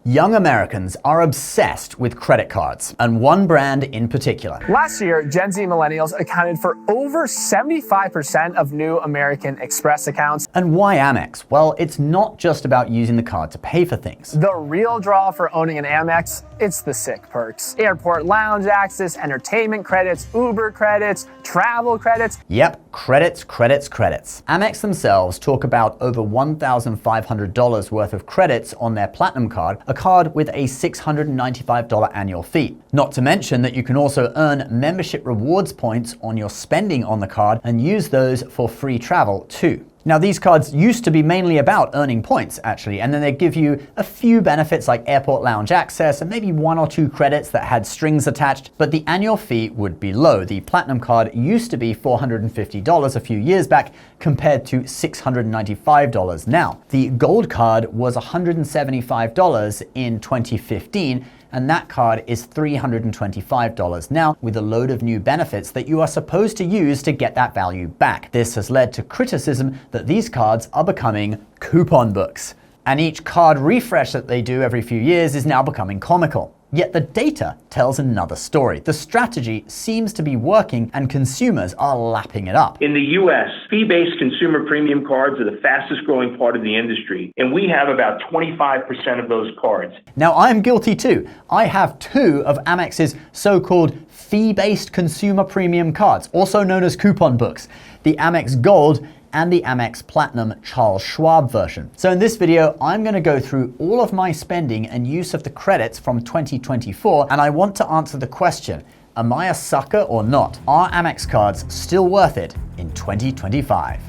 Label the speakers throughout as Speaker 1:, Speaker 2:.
Speaker 1: Young Americans are obsessed with credit cards, and one brand in particular.
Speaker 2: Last year, Gen Z millennials accounted for over 75% of new American Express accounts.
Speaker 1: And why Amex? Well, it's not just about using the card to pay for things.
Speaker 2: The real draw for owning an Amex, it's the sick perks. Airport lounge access, entertainment credits, Uber credits, travel credits.
Speaker 1: Yep, credits, credits, credits. Amex themselves talk about over $1,500 worth of credits on their Platinum card, a card with a $695 annual fee. Not to mention that you can also earn membership rewards points on your spending on the card and use those for free travel too. Now, these cards used to be mainly about earning points, actually, and then they give you a few benefits like airport lounge access and maybe 1 or 2 credits that had strings attached, but the annual fee would be low. The Platinum card used to be $450 a few years back compared to $695 now. The Gold card was $175 in 2015, and that card is $325 now, with a load of new benefits that you are supposed to use to get that value back. This has led to criticism that these cards are becoming coupon books. And each card refresh that they do every few years is now becoming comical. Yet the data tells another story. The strategy seems to be working and consumers are lapping it up.
Speaker 3: In the US, fee-based consumer premium cards are the fastest growing part of the industry, and we have about 25% of those cards.
Speaker 1: Now, I'm guilty too. I have 2 of Amex's so-called fee-based consumer premium cards, also known as coupon books, the Amex Gold and the Amex Platinum Charles Schwab version. So in this video, I'm going to go through all of my spending and use of the credits from 2024, and I want to answer the question, am I a sucker or not? Are Amex cards still worth it in 2025?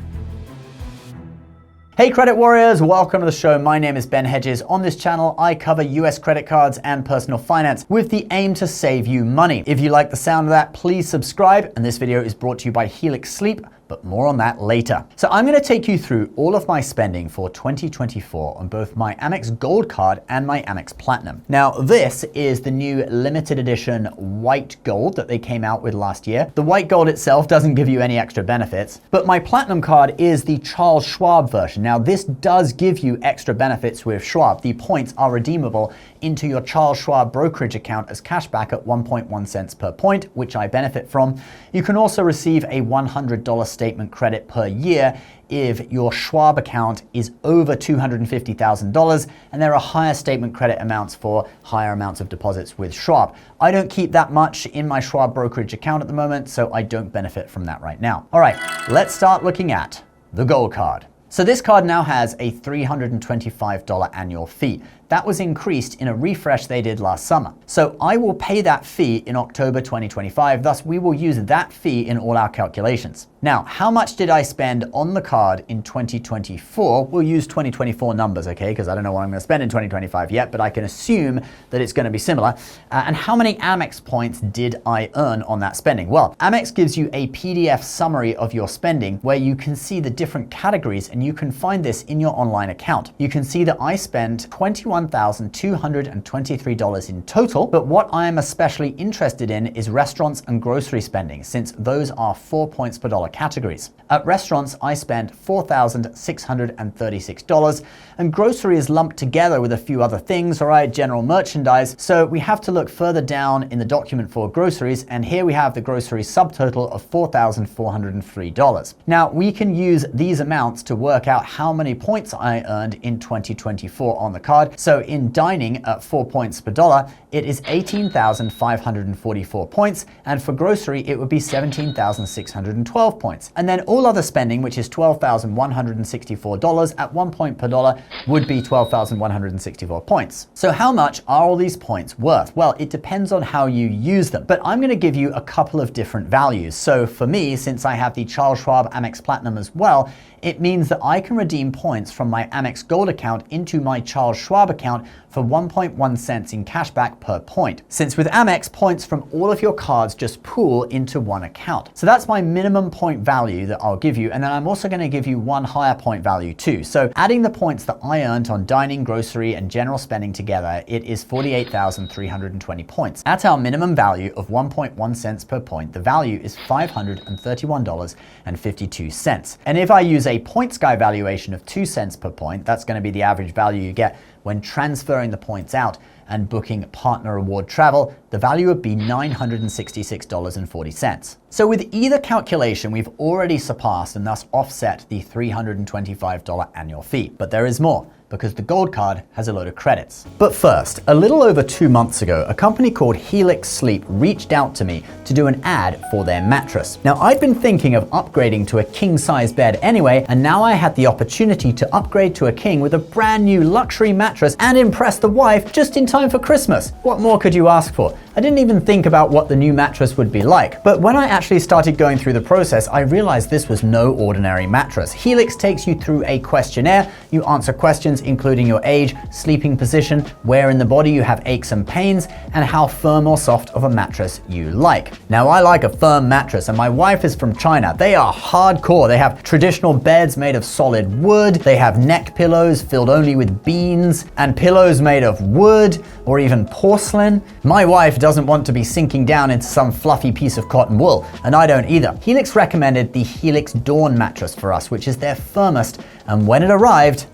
Speaker 1: Hey credit warriors, welcome to the show. My name is Ben Hedges. On this channel, I cover US credit cards and personal finance with the aim to save you money. If you like the sound of that, please subscribe. And this video is brought to you by Helix Sleep, but more on that later. So I'm going to take you through all of my spending for 2024 on both my Amex Gold card and my Amex Platinum. Now, this is the new limited edition white gold that they came out with last year. The white gold itself doesn't give you any extra benefits, but my Platinum card is the Charles Schwab version. Now, this does give you extra benefits with Schwab. The points are redeemable into your Charles Schwab brokerage account as cashback at 1.1 cents per point, which I benefit from. You can also receive a $100 statement credit per year if your Schwab account is over $250,000, and there are higher statement credit amounts for higher amounts of deposits with Schwab. I don't keep that much in my Schwab brokerage account at the moment, so I don't benefit from that right now. All right, let's start looking at the Gold card. So this card now has a $325 annual fee. That was increased in a refresh they did last summer. So I will pay that fee in October 2025, thus we will use that fee in all our calculations. Now, how much did I spend on the card in 2024? We'll use 2024 numbers, okay? Because I don't know what I'm going to spend in 2025 yet, but I can assume that it's going to be similar. And how many Amex points did I earn on that spending? Well, Amex gives you a PDF summary of your spending where you can see the different categories, and you can find this in your online account. You can see that I spent $21,223 in total, but what I am especially interested in is restaurants and grocery spending, since those are 4 points per dollar categories. At restaurants, I spent $4,636, and grocery is lumped together with a few other things, all right, general merchandise, so we have to look further down in the document for groceries, and here we have the grocery subtotal of $4,403. Now, we can use these amounts to work out how many points I earned in 2024 on the card. So in dining at 4 points per dollar, it is 18,544 points, and for grocery, it would be 17,612 points. And then all other spending, which is $12,164 at 1 point per dollar, would be 12,164 points. So how much are all these points worth? Well, it depends on how you use them, but I'm going to give you a couple of different values. So for me, since I have the Charles Schwab Amex Platinum as well, it means that I can redeem points from my Amex Gold account into my Charles Schwab account for 1.1 cents in cashback per point. Since with Amex, points from all of your cards just pool into one account. So that's my minimum point value that I'll give you, and then I'm also going to give you one higher point value too. So adding the points that I earned on dining, grocery, and general spending together, it is 48,320 points. At our minimum value of 1.1 cents per point, the value is $531.52. And if I use a points guy valuation of 2 cents per point, that's going to be the average value you get when transferring the points out and booking partner reward travel, the value would be $966.40. So with either calculation, we've already surpassed and thus offset the $325 annual fee. But there is more, because the Gold card has a load of credits. But first, a little over 2 months ago, a company called Helix Sleep reached out to me to do an ad for their mattress. Now, I'd been thinking of upgrading to a king-size bed anyway, and now I had the opportunity to upgrade to a king with a brand new luxury mattress and impress the wife just in time for Christmas. What more could you ask for? I didn't even think about what the new mattress would be like. But when I actually started going through the process, I realized this was no ordinary mattress. Helix takes you through a questionnaire. You answer questions including your age, sleeping position, where in the body you have aches and pains, and how firm or soft of a mattress you like. Now, I like a firm mattress, and my wife is from China. They are hardcore. They have traditional beds made of solid wood. They have neck pillows filled only with beans, and pillows made of wood or even porcelain. My wife doesn't want to be sinking down into some fluffy piece of cotton wool, and I don't either. Helix recommended the Helix Dawn mattress for us, which is their firmest, and when it arrived,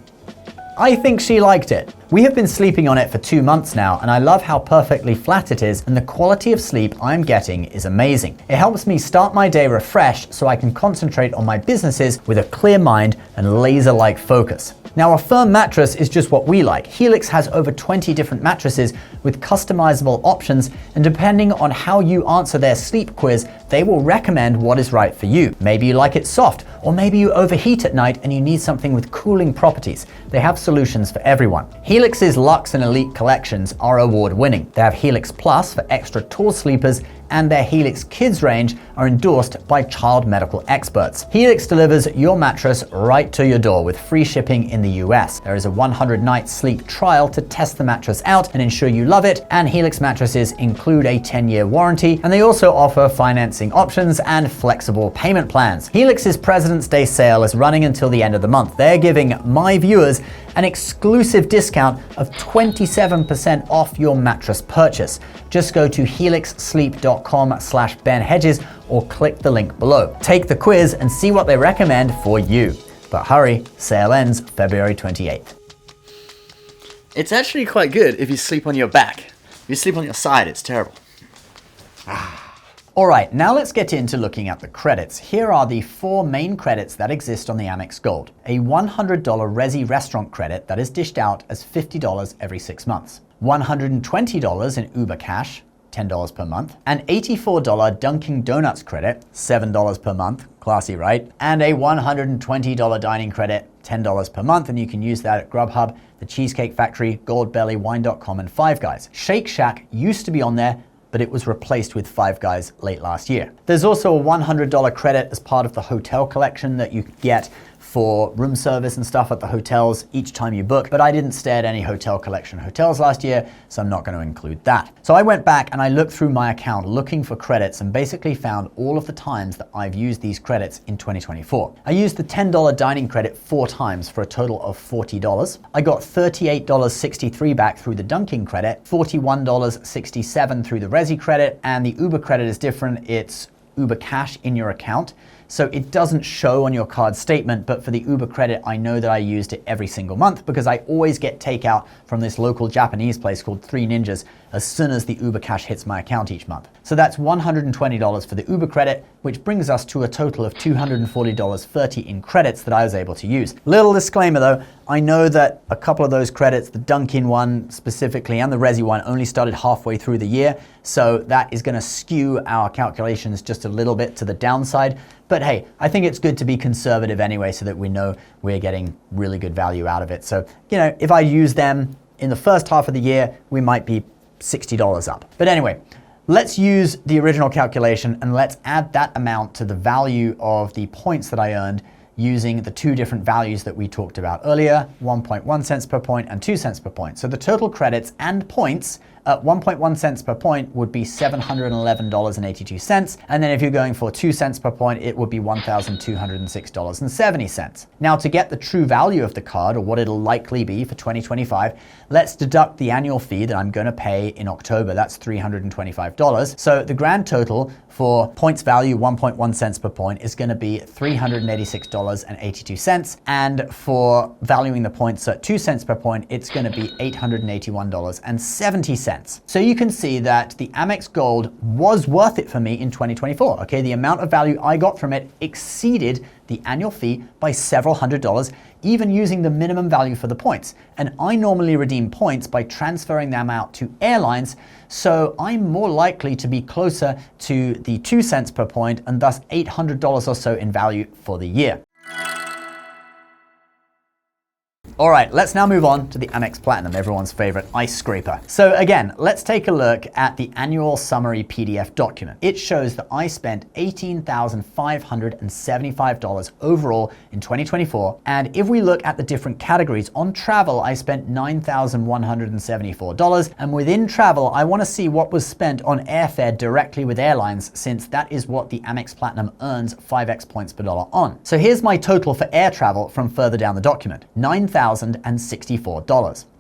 Speaker 1: I think she liked it. We have been sleeping on it for 2 months now, and I love how perfectly flat it is, and the quality of sleep I'm getting is amazing. It helps me start my day refreshed so I can concentrate on my businesses with a clear mind and laser-like focus. Now, a firm mattress is just what we like. Helix has over 20 different mattresses with customizable options, and depending on how you answer their sleep quiz, they will recommend what is right for you. Maybe you like it soft, or maybe you overheat at night and you need something with cooling properties. They have solutions for everyone. Helix's Luxe and Elite collections are award-winning. They have Helix Plus for extra tall sleepers, and their Helix Kids range are endorsed by child medical experts. Helix delivers your mattress right to your door with free shipping in the US. There is a 100-night sleep trial to test the mattress out and ensure you love it, and Helix mattresses include a 10-year warranty, and they also offer financing options and flexible payment plans. Helix's President's Day sale is running until the end of the month. They're giving my viewers an exclusive discount of 27% off your mattress purchase. Just go to helixsleep.com/BenHedges or click the link below. Take the quiz and see what they recommend for you. But hurry, sale ends February 28th.
Speaker 4: It's actually quite good if you sleep on your back. If you sleep on your side, it's terrible.
Speaker 1: All right, now let's get into looking at the credits. Here are the 4 main credits that exist on the Amex Gold. A $100 Resi restaurant credit that is dished out as $50 every 6 months. $120 in Uber Cash, $10 per month. An $84 Dunkin' Donuts credit, $7 per month, classy, right? And a $120 dining credit, $10 per month, and you can use that at Grubhub, The Cheesecake Factory, Goldbelly, Wine.com, and Five Guys. Shake Shack used to be on there, but it was replaced with Five Guys late last year. There's also a $100 credit as part of the hotel collection that you get for room service and stuff at the hotels each time you book, but I didn't stay at any hotel collection hotels last year, so I'm not going to include that. So I went back and I looked through my account looking for credits and basically found all of the times that I've used these credits in 2024. I used the $10 dining credit 4 times for a total of $40. I got $38.63 back through the Dunkin' credit, $41.67 through the Resi credit, and the Uber credit is different. It's Uber Cash in your account. So it doesn't show on your card statement, but for the Uber credit, I know that I used it every single month because I always get takeout from this local Japanese place called Three Ninjas as soon as the Uber Cash hits my account each month. So that's $120 for the Uber credit, which brings us to a total of $240.30 in credits that I was able to use. Little disclaimer though, I know that a couple of those credits, the Dunkin' one specifically and the Resi one, only started halfway through the year, so that is going to skew our calculations just a little bit to the downside. But hey, I think it's good to be conservative anyway so that we know we're getting really good value out of it. So, you know, if I use them in the first half of the year, we might be $60 up. But anyway, let's use the original calculation and let's add that amount to the value of the points that I earned using the 2 different values that we talked about earlier, 1.1 cents per point and 2 cents per point. So the total credits and points at 1.1 cents per point would be $711.82. And then if you're going for 2 cents per point, it would be $1,206.70. Now, to get the true value of the card, or what it'll likely be for 2025, let's deduct the annual fee that I'm going to pay in October. That's $325. So the grand total for points value 1.1 cents per point is going to be $386.80. $881.82. And for valuing the points at 2 cents per point, it's going to be $881.70. So you can see that the Amex Gold was worth it for me in 2024. Okay, the amount of value I got from it exceeded the annual fee by several $100s, even using the minimum value for the points. And I normally redeem points by transferring them out to airlines, so I'm more likely to be closer to the 2 cents per point and thus $800 or so in value for the year. All right, let's now move on to the Amex Platinum, everyone's favorite ice scraper. So again, let's take a look at the annual summary PDF document. It shows that I spent $18,575 overall in 2024. And if we look at the different categories, on travel, I spent $9,174. And within travel, I want to see what was spent on airfare directly with airlines, since that is what the Amex Platinum earns 5x points per dollar on. So here's my total for air travel from further down the document, $9,064.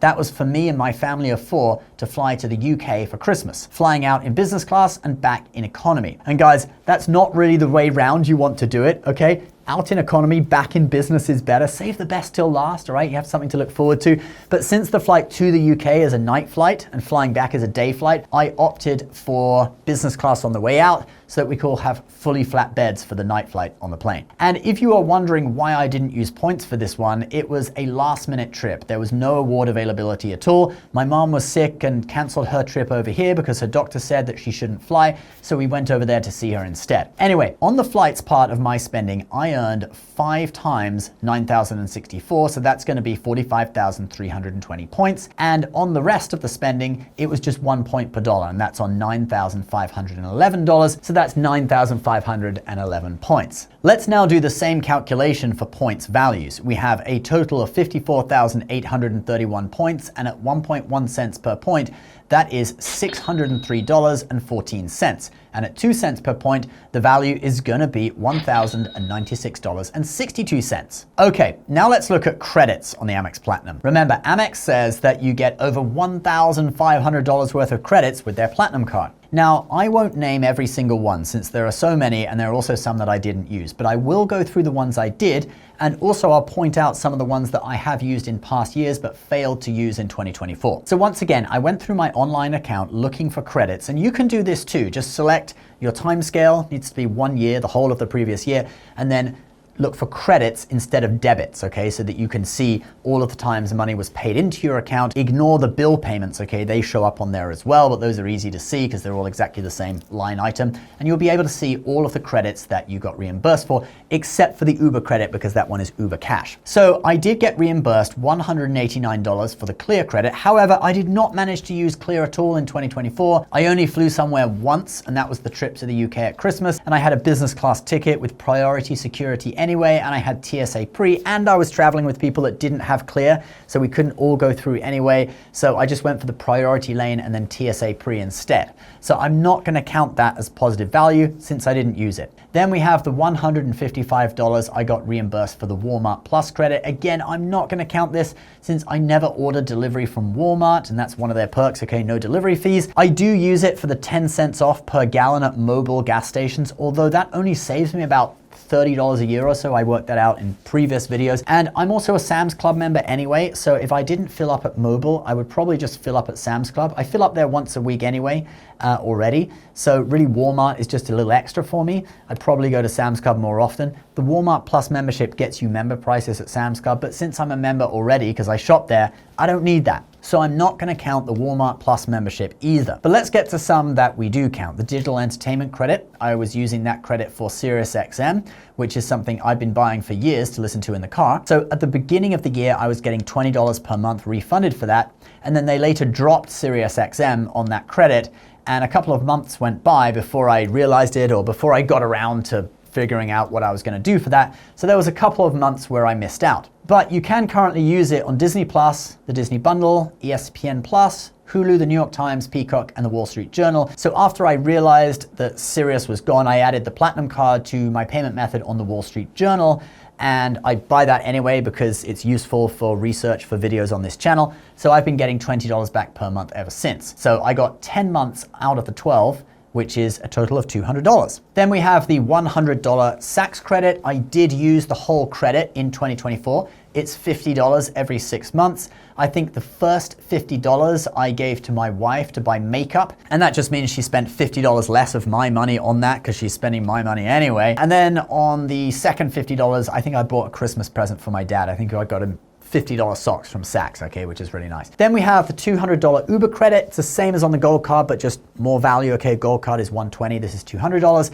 Speaker 1: That was for me and my family of 4 to fly to the UK for Christmas, flying out in business class and back in economy. And guys, that's not really the way round you want to do it, okay? Out in economy, back in business is better. Save the best till last, all right? You have something to look forward to. But since the flight to the UK is a night flight and flying back is a day flight, I opted for business class on the way out so that we could all have fully flat beds for the night flight on the plane. And if you are wondering why I didn't use points for this one, it was a last minute trip. There was no award availability at all. My mom was sick and canceled her trip over here because her doctor said that she shouldn't fly, so we went over there to see her instead. Anyway, on the flights part of my spending, I earned 5 times 9,064, so that's going to be 45,320 points. And on the rest of the spending, it was just 1 point per dollar, and that's on $9,511, so that's 9,511 points. Let's now do the same calculation for points values. We have a total of 54,831 points, and at 1.1 cents per point, that is $603.14. And at 2 cents per point, the value is gonna be $1,096.62. Okay, now let's look at credits on the Amex Platinum. Remember, Amex says that you get over $1,500 worth of credits with their Platinum card. Now, I won't name every single one since there are so many and there are also some that I didn't use, but I will go through the ones I did, and also I'll point out some of the ones that I have used in past years but failed to use in 2024. So once again, I went through my online account looking for credits, and you can do this too. Just select your time scale, needs to be 1 year, the whole of the previous year, and then look for credits instead of debits, okay, so that you can see all of the times money was paid into your account. Ignore the bill payments, okay, they show up on there as well, but those are easy to see because they're all exactly the same line item, and you'll be able to see all of the credits that you got reimbursed for, except for the Uber credit because that one is Uber Cash. So I did get reimbursed $189 for the Clear credit. However, I did not manage to use Clear at all in 2024. I only flew somewhere once, and that was the trip to the UK at Christmas, and I had a business class ticket with priority security anyway, and I had TSA pre, and I was traveling with people that didn't have Clear, so we couldn't all go through anyway. So I just went for the priority lane and then TSA pre instead. So I'm not going to count that as positive value since I didn't use it. Then we have the $155 I got reimbursed for the Walmart Plus credit. Again, I'm not going to count this since I never ordered delivery from Walmart, and that's one of their perks, okay, no delivery fees. I do use it for the 10 cents off per gallon at mobile gas stations, although that only saves me about $30 a year or so. I worked that out in previous videos. And I'm also a Sam's Club member anyway, so if I didn't fill up at Mobile, I would probably just fill up at Sam's Club. I fill up there once a week anyway, already. So really Walmart is just a little extra for me. I'd probably go to Sam's Club more often. The Walmart Plus membership gets you member prices at Sam's Club, but since I'm a member already, because I shop there, I don't need that. So I'm not going to count the Walmart Plus membership either. But let's get to some that we do count. The digital entertainment credit, I was using that credit for SiriusXM, which is something I've been buying for years to listen to in the car. So at the beginning of the year, I was getting $20 per month refunded for that. And then they later dropped SiriusXM on that credit. And a couple of months went by before I realized it, or before I got around to figuring out what I was going to do for that. So there was a couple of months where I missed out. But you can currently use it on Disney Plus, the Disney Bundle, ESPN Plus, Hulu, the New York Times, Peacock, and the Wall Street Journal. So after I realized that Sirius was gone, I added the Platinum card to my payment method on the Wall Street Journal. And I buy that anyway because it's useful for research for videos on this channel. So I've been getting $20 back per month ever since. So I got 10 months out of the 12 which is a total of $200. Then we have the $100 Saks credit. I did use the whole credit in 2024. It's $50 every 6 months. I think the first $50 I gave to my wife to buy makeup, and that just means she spent $50 less of my money on that because she's spending my money anyway. And then on the second $50, I think I bought a Christmas present for my dad. I think I got him $50 socks from Saks, okay, which is really nice. Then we have the $200 Uber credit. It's the same as on the gold card, but just more value. Okay, gold card is $120, this is $200.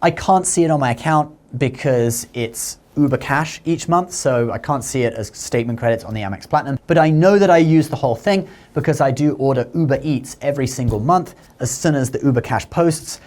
Speaker 1: I can't see it on my account because it's Uber Cash each month, so I can't see it as statement credits on the Amex Platinum. But I know that I use the whole thing because I do order Uber Eats every single month as soon as the Uber Cash posts.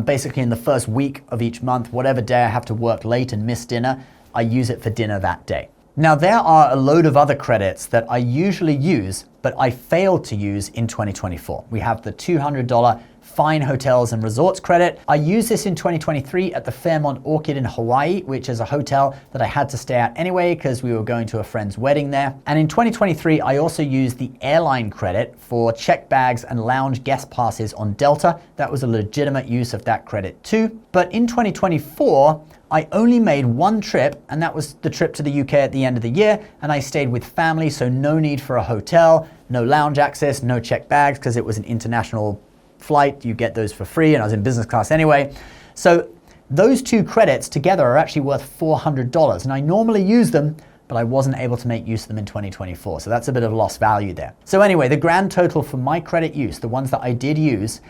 Speaker 1: Basically in the first week of each month, whatever day I have to work late and miss dinner, I use it for dinner that day. Now, there are a load of other credits that I usually use, but I failed to use in 2024. We have the $200 Fine Hotels and Resorts credit. I used this in 2023 at the Fairmont Orchid in Hawaii, which is a hotel that I had to stay at anyway because we were going to a friend's wedding there. And in 2023, I also used the airline credit for checked bags and lounge guest passes on Delta. That was a legitimate use of that credit too. But in 2024, I only made one trip, and that was the trip to the UK at the end of the year, and I stayed with family, so no need for a hotel, no lounge access, no checked bags, because it was an international flight. You get those for free, and I was in business class anyway. So those two credits together are actually worth $400, and I normally use them, but I wasn't able to make use of them in 2024. So that's a bit of lost value there. So anyway, the grand total for my credit use, the ones that I did use,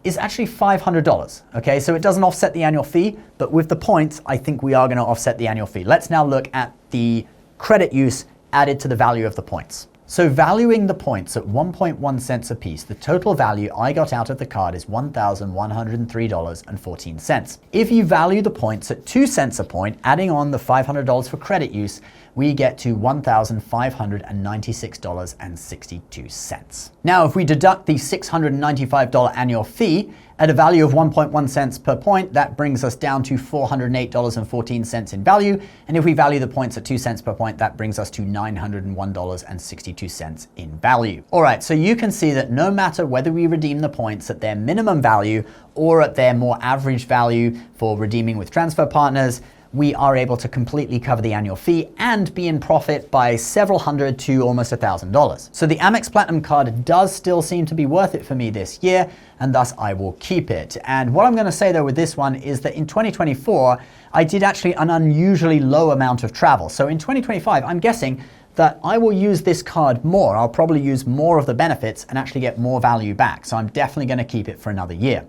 Speaker 1: is actually $500. Okay, so it doesn't offset the annual fee, but with the points, I think we are gonna offset the annual fee. Let's now look at the credit use added to the value of the points. So valuing the points at 1.1 cents a piece, the total value I got out of the card is $1,103.14. If you value the points at 2 cents a point, adding on the $500 for credit use, we get to $1,596.62. Now, if we deduct the $695 annual fee at a value of 1.1 cents per point, that brings us down to $408.14 in value. And if we value the points at 2 cents per point, that brings us to $901.62 in value. All right, so you can see that no matter whether we redeem the points at their minimum value or at their more average value for redeeming with transfer partners, we are able to completely cover the annual fee and be in profit by several hundred to almost $1,000. So the Amex Platinum card does still seem to be worth it for me this year, and thus I will keep it. And what I'm gonna say though with this one is that in 2024, I did actually an unusually low amount of travel. So in 2025, I'm guessing that I will use this card more. I'll probably use more of the benefits and actually get more value back. So I'm definitely gonna keep it for another year.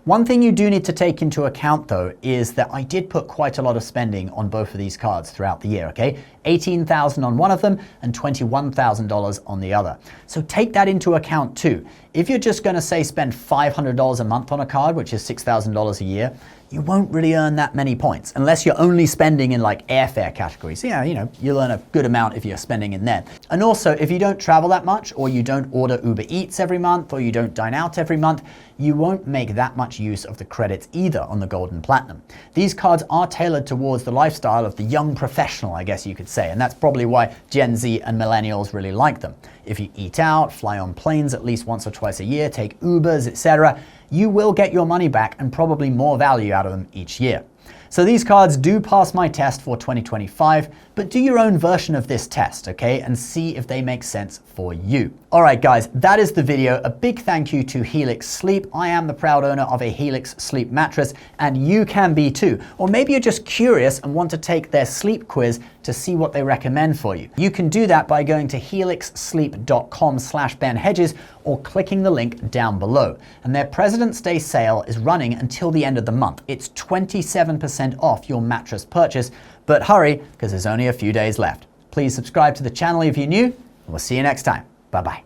Speaker 1: One thing you do need to take into account though is that I did put quite a lot of spending on both of these cards throughout the year, okay? $18,000 on one of them and $21,000 on the other. So take that into account too. If you're just gonna say spend $500 a month on a card, which is $6,000 a year, you won't really earn that many points unless you're only spending in like airfare categories. Yeah, you know, you'll earn a good amount if you're spending in there. And also, if you don't travel that much, or you don't order Uber Eats every month, or you don't dine out every month, you won't make that much use of the credits either on the Gold and Platinum. These cards are tailored towards the lifestyle of the young professional, I guess you could say, and that's probably why Gen Z and millennials really like them. If you eat out, fly on planes at least once or twice a year, take Ubers, etc., you will get your money back and probably more value out of them each year. So these cards do pass my test for 2025, but do your own version of this test, okay? And see if they make sense for you. All right, guys, that is the video. A big thank you to Helix Sleep. I am the proud owner of a Helix Sleep mattress, and you can be too. Or maybe you're just curious and want to take their sleep quiz to see what they recommend for you. You can do that by going to helixsleep.com/BenHedges or clicking the link down below. And their President's Day sale is running until the end of the month. It's 27% off your mattress purchase, but hurry, because there's only a few days left. Please subscribe to the channel if you're new, and we'll see you next time. Bye-bye.